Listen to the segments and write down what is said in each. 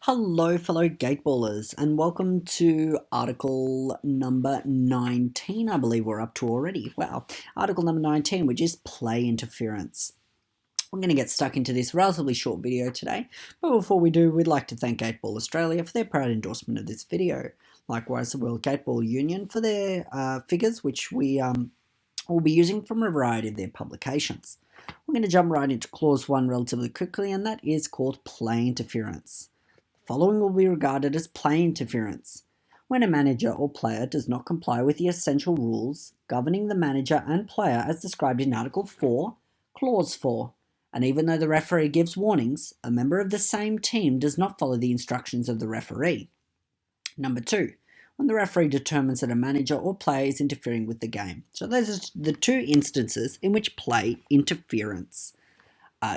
Hello, fellow Gateballers, and welcome to article number 19, I believe we're up to already. Wow, article number 19, which is play interference. We're going to get stuck into this relatively short video today, but before we do, we'd like to thank Gateball Australia for their proud endorsement of this video. Likewise, the World Gateball Union for their figures, which we will be using from a variety of their publications. We're going to jump right into clause 1 relatively quickly, and that is called play interference. Following will be regarded as play interference when a manager or player does not comply with the essential rules governing the manager and player as described in Article 4, Clause 4, and even though the referee gives warnings, a member of the same team does not follow the instructions of the referee. Number 2, when the referee determines that a manager or player is interfering with the game. So those are the two instances in which play interference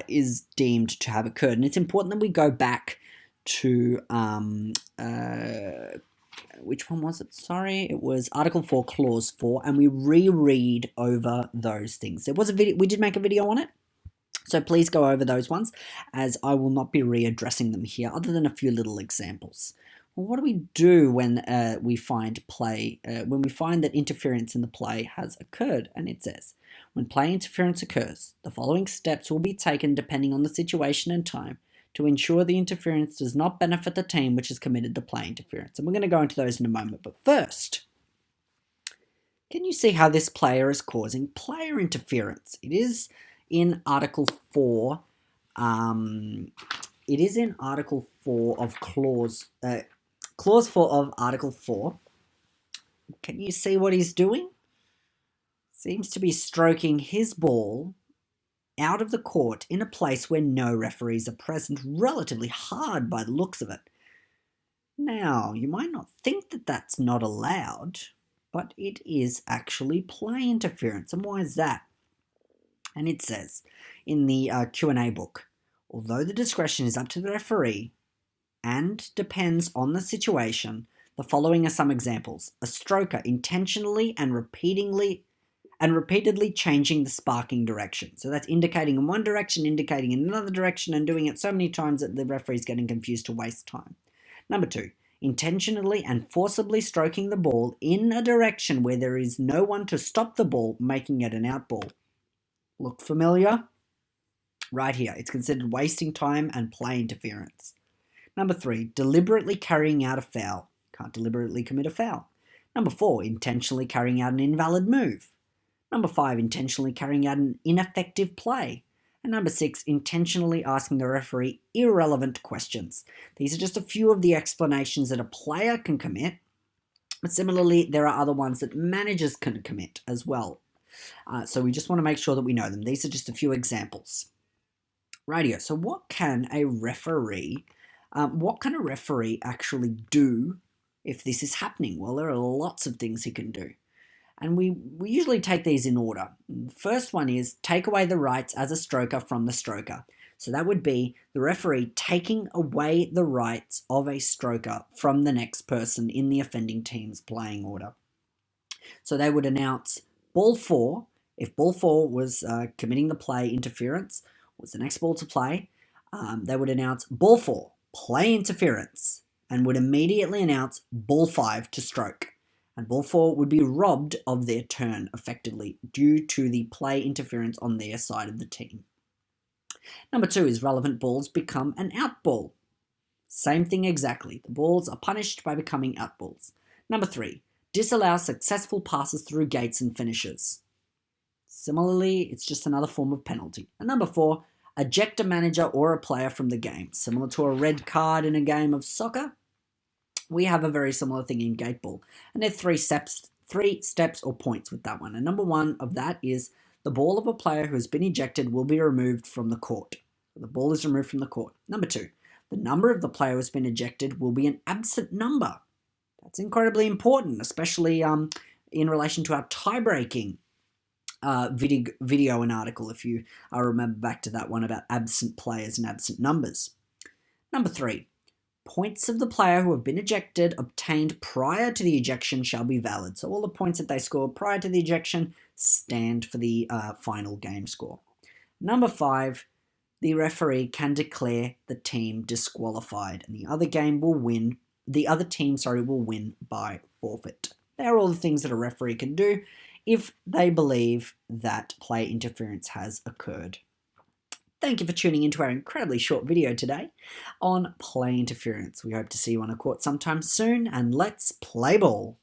is deemed to have occurred, and it's important that we go back to which one was it? Sorry, it was Article 4, Clause 4, and we reread over those things. There was a video, we did make a video on it, so please go over those ones, as I will not be readdressing them here, other than a few little examples. Well, what do we do when we find when we find that interference in the play has occurred? And it says, when play interference occurs, the following steps will be taken depending on the situation and time, to ensure the interference does not benefit the team which has committed the play interference. And we're going to go into those in a moment. But first, can you see how this player is causing player interference? It is in Article 4. It is in Article 4 of Clause 4 of Article 4. Can you see what he's doing? Seems to be stroking his ball out of the court in a place where no referees are present, relatively hard by the looks of it. Now, you might not think that that's not allowed, but it is actually play interference. And why is that? And it says in the Q&A book, although the discretion is up to the referee and depends on the situation, the following are some examples. A stroker intentionally and repeatedly changing the sparking direction. So that's indicating in one direction, indicating in another direction, and doing it so many times that the referee's getting confused to waste time. Number 2, intentionally and forcibly stroking the ball in a direction where there is no one to stop the ball, making it an out ball. Look familiar? Right here, it's considered wasting time and play interference. Number 3, deliberately carrying out a foul. Can't deliberately commit a foul. Number 4, intentionally carrying out an invalid move. Number 5, intentionally carrying out an ineffective play. And number 6, intentionally asking the referee irrelevant questions. These are just a few of the explanations that a player can commit, but similarly, there are other ones that managers can commit as well. So we just want to make sure that we know them. These are just a few examples. Rightio, so what can a referee actually do if this is happening? Well, there are lots of things he can do. And we usually take these in order. The first one is take away the rights as a stroker from the stroker. So that would be the referee taking away the rights of a stroker from the next person in the offending team's playing order. So they would announce ball 4. If ball 4 was committing the play interference, was the next ball to play, they would announce ball 4, play interference, and would immediately announce ball 5 to stroke. And ball 4 would be robbed of their turn, effectively, due to the play interference on their side of the team. Number 2 is relevant balls become an out ball. Same thing exactly. The balls are punished by becoming out balls. Number 3, disallow successful passes through gates and finishes. Similarly, it's just another form of penalty. And number 4, eject a manager or a player from the game. Similar to a red card in a game of soccer, we have a very similar thing in Gateball. And there are three steps or points with that one. And number 1 of that is the ball of a player who has been ejected will be removed from the court. The ball is removed from the court. Number 2, the number of the player who has been ejected will be an absent number. That's incredibly important, especially in relation to our tie-breaking video and article, if you remember back to that one about absent players and absent numbers. Number 3, points of the player who have been ejected obtained prior to the ejection shall be valid. So all the points that they scored prior to the ejection stand for the final game score. Number 5, the referee can declare the team disqualified and the other team will win by forfeit. They are all the things that a referee can do if they believe that player interference has occurred. Thank you for tuning into our incredibly short video today on play interference. We hope to see you on a court sometime soon, and let's play ball.